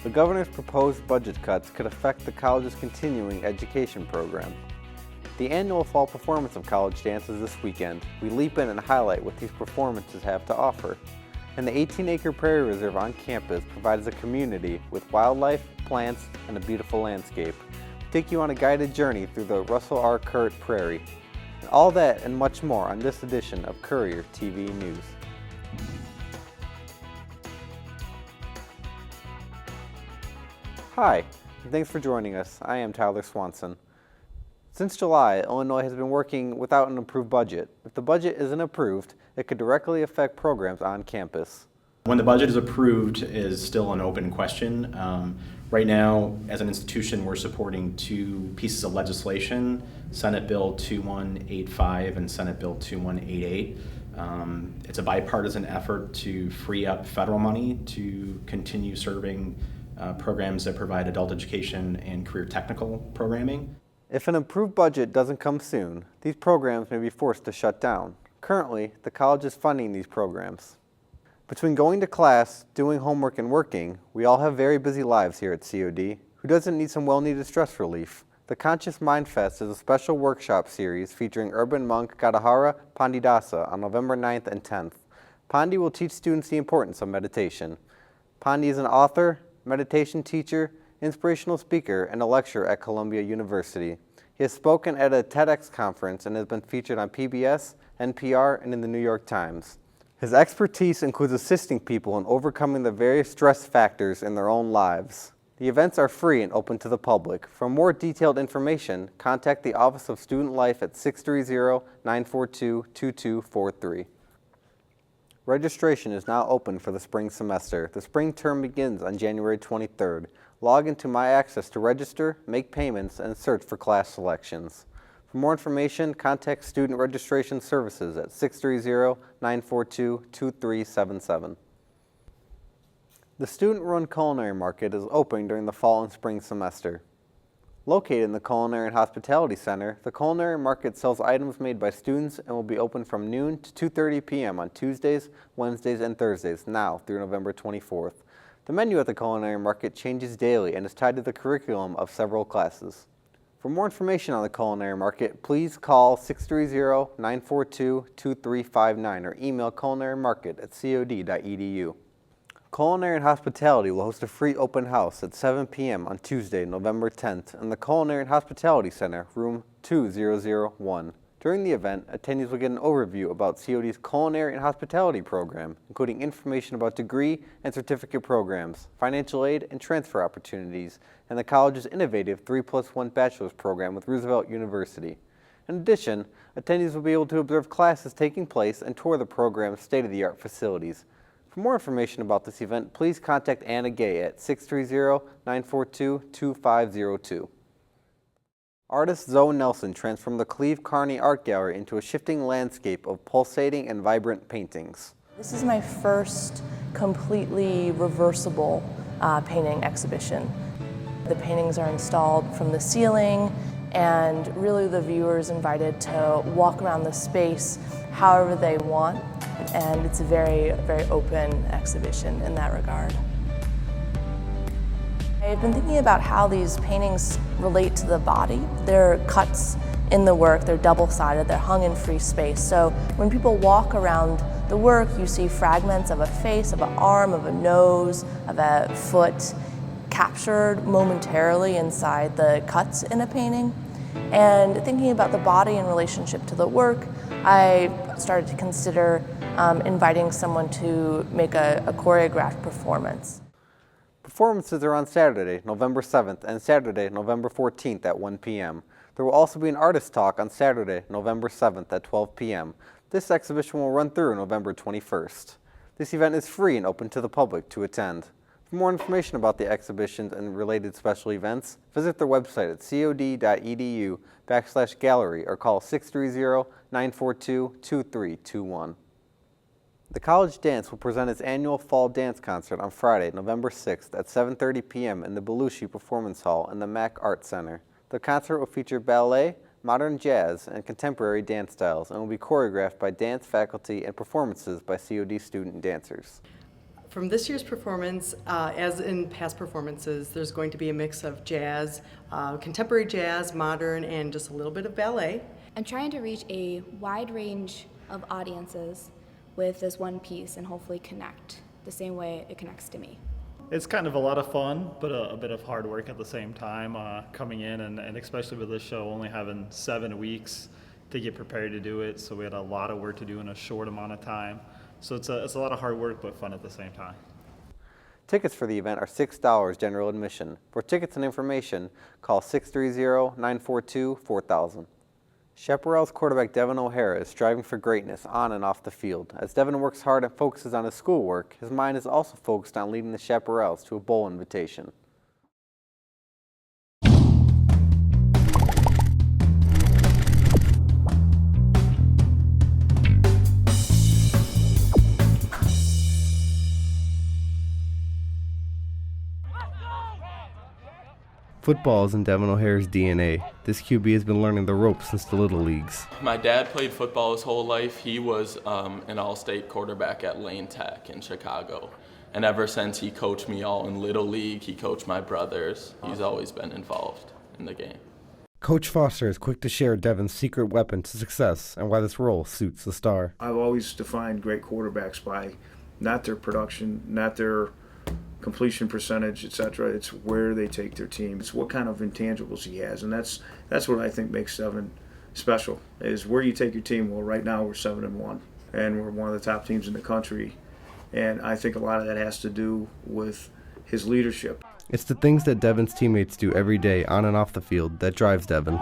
The governor's proposed budget cuts could affect the college's continuing education program. The annual fall performance of college dance is this weekend. We leap in and highlight what these performances have to offer. And the 18-acre prairie reserve on campus provides a community with wildlife, plants, and a beautiful landscape. We take you on a guided journey through the Russell R. Kirt Prairie. And all that and much more on this edition of Courier TV News. Hi, and thanks for joining us. I am Tyler Swanson. Since July, Illinois has been working without an approved budget. If the budget isn't approved, it could directly affect programs on campus. When the budget is approved is still an open question. Right now, as an institution, we're supporting two pieces of legislation, Senate Bill 2185 and Senate Bill 2188. It's a bipartisan effort to free up federal money to continue serving programs that provide adult education and career technical programming. If an approved budget doesn't come soon, these programs may be forced to shut down. Currently, the college is funding these programs. Between going to class, doing homework, and working, we all have very busy lives here at COD. Who doesn't need some well-needed stress relief? The Conscious Mind Fest is a special workshop series featuring urban monk Gadahara Pandidasa on November 9th and 10th. Pandi will teach students the importance of meditation. Pandi is an author, meditation teacher, inspirational speaker, and a lecturer at Columbia University. He has spoken at a TEDx conference and has been featured on PBS, NPR, and in the New York Times. His expertise includes assisting people in overcoming the various stress factors in their own lives. The events are free and open to the public. For more detailed information, contact the Office of Student Life at 630-942-2243. Registration is now open for the spring semester. The spring term begins on January 23rd. Log into My Access to register, make payments, and search for class selections. For more information, contact Student Registration Services at 630-942-2377. The student-run culinary market is open during the fall and spring semester. Located in the Culinary and Hospitality Center, the culinary market sells items made by students and will be open from noon to 2:30 p.m. on Tuesdays, Wednesdays, and Thursdays now through November 24th. The menu at the culinary market changes daily and is tied to the curriculum of several classes. For more information on the culinary market, please call 630-942-2359 or email culinarymarket@cod.edu. Culinary and Hospitality will host a free open house at 7 p.m. on Tuesday, November 10th in the Culinary and Hospitality Center, room 2001. During the event, attendees will get an overview about COD's culinary and hospitality program, including information about degree and certificate programs, financial aid and transfer opportunities, and the college's innovative 3+1 bachelor's program with Roosevelt University. In addition, attendees will be able to observe classes taking place and tour the program's state-of-the-art facilities. For more information about this event, please contact Anna Gay at 630-942-2502. Artist Zoe Nelson transformed the Cleve Carney Art Gallery into a shifting landscape of pulsating and vibrant paintings. This is my first completely reversible painting exhibition. The paintings are installed from the ceiling, and really the viewer is invited to walk around the space however they want, and it's a very, very open exhibition in that regard. I've been thinking about how these paintings relate to the body. They're cuts in the work, they're double-sided, they're hung in free space. So when people walk around the work, you see fragments of a face, of an arm, of a nose, of a foot, captured momentarily inside the cuts in a painting. And thinking about the body in relationship to the work, I started to consider inviting someone to make a choreographed performance. Performances are on Saturday, November 7th and Saturday, November 14th at 1 p.m. There will also be an artist talk on Saturday, November 7th at 12 p.m. This exhibition will run through November 21st. This event is free and open to the public to attend. For more information about the exhibitions and related special events, visit their website at cod.edu/gallery or call 630-942-2321. The College Dance will present its annual Fall Dance Concert on Friday, November 6th at 7:30 p.m. in the Belushi Performance Hall in the Mack Art Center. The concert will feature ballet, modern jazz, and contemporary dance styles and will be choreographed by dance faculty and performances by COD student dancers. From this year's performance, as in past performances, there's going to be a mix of jazz, contemporary jazz, modern, and just a little bit of ballet. I'm trying to reach a wide range of audiences with this one piece and hopefully connect the same way it connects to me. It's kind of a lot of fun, but a bit of hard work at the same time, coming in and especially with this show only having 7 weeks to get prepared to do it, so we had a lot of work to do in a short amount of time. So it's a lot of hard work, but fun at the same time. Tickets for the event are $6 general admission. For tickets and information, call 630-942-4000. Chaparral's quarterback Devin O'Hara is striving for greatness on and off the field. As Devin works hard and focuses on his schoolwork, his mind is also focused on leading the Chaparrals to a bowl invitation. Football is in Devin O'Hara's DNA. This QB has been learning the ropes since the Little Leagues. My dad played football his whole life. He was an all-state quarterback at Lane Tech in Chicago. And ever since he coached me all in Little League, he coached my brothers. He's always been involved in the game. Coach Foster is quick to share Devin's secret weapon to success and why this role suits the star. I've always defined great quarterbacks by not their production, not their completion percentage, etc. It's where they take their team. It's what kind of intangibles he has, and that's what I think makes Devin special. Is where you take your team. Well, right now we're 7-1, and we're one of the top teams in the country, and I think a lot of that has to do with his leadership. It's the things that Devin's teammates do every day on and off the field that drives Devin.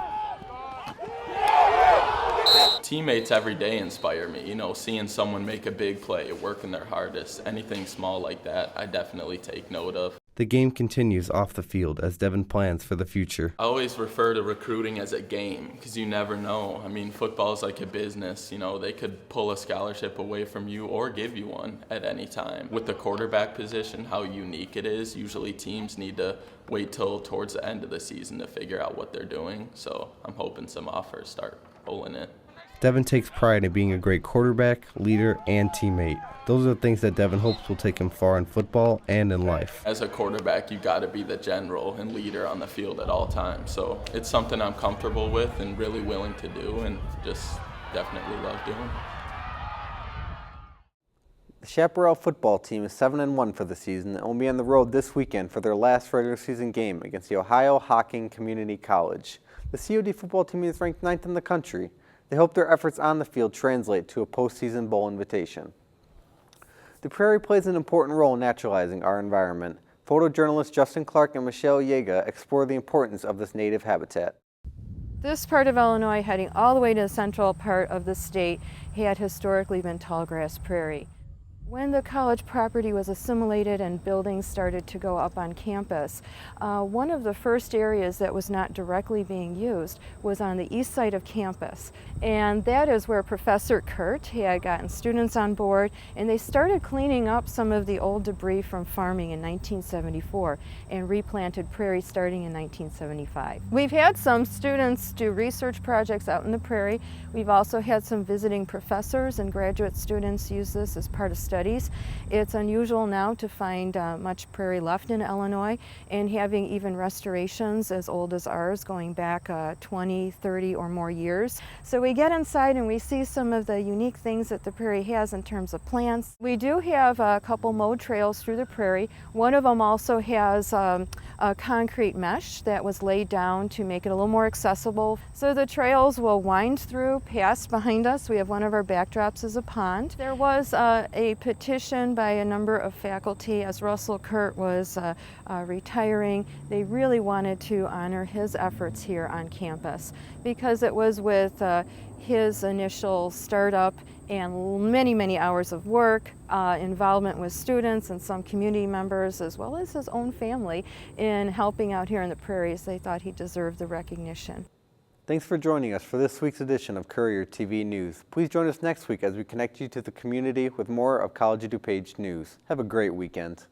Teammates every day inspire me. You know, seeing someone make a big play, working their hardest, anything small like that, I definitely take note of. The game continues off the field as Devin plans for the future. I always refer to recruiting as a game because you never know. I mean, football is like a business. You know, they could pull a scholarship away from you or give you one at any time. With the quarterback position, how unique it is, usually teams need to wait till towards the end of the season to figure out what they're doing. So I'm hoping some offers start rolling in. Devin takes pride in being a great quarterback, leader, and teammate. Those are the things that Devin hopes will take him far in football and in life. As a quarterback, you got to be the general and leader on the field at all times. So it's something I'm comfortable with and really willing to do, and just definitely love doing. The Chaparral football team is 7-1 for the season and will be on the road this weekend for their last regular season game against the Ohio Hocking Community College. The COD football team is ranked 9th in the country. They hope their efforts on the field translate to a postseason bowl invitation. The Prairie plays an important role in naturalizing our environment. Photojournalists Justyn Clark and Michelle Yeaga explore the importance of this native habitat. This part of Illinois, heading all the way to the central part of the state, had historically been tallgrass prairie. When the college property was assimilated and buildings started to go up on campus, one of the first areas that was not directly being used was on the east side of campus. And that is where Professor Kirt had gotten students on board, and they started cleaning up some of the old debris from farming in 1974 and replanted prairie starting in 1975. We've had some students do research projects out in the prairie. We've also had some visiting professors and graduate students use this as part of studies. It's unusual now to find much prairie left in Illinois, and having even restorations as old as ours going back 20, 30 or more years. So we get inside and we see some of the unique things that the prairie has in terms of plants. We do have a couple mowed trails through the prairie. One of them also has a concrete mesh that was laid down to make it a little more accessible. So the trails will wind through past behind us. We have one of our backdrops is a pond. There was a petition by a number of faculty as Russell Kirt was retiring. They really wanted to honor his efforts here on campus because it was with his initial startup and many, many hours of work, involvement with students and some community members, as well as his own family in helping out here in the prairies. They thought he deserved the recognition. Thanks for joining us for this week's edition of Courier TV News. Please join us next week as we connect you to the community with more of College of DuPage news. Have a great weekend.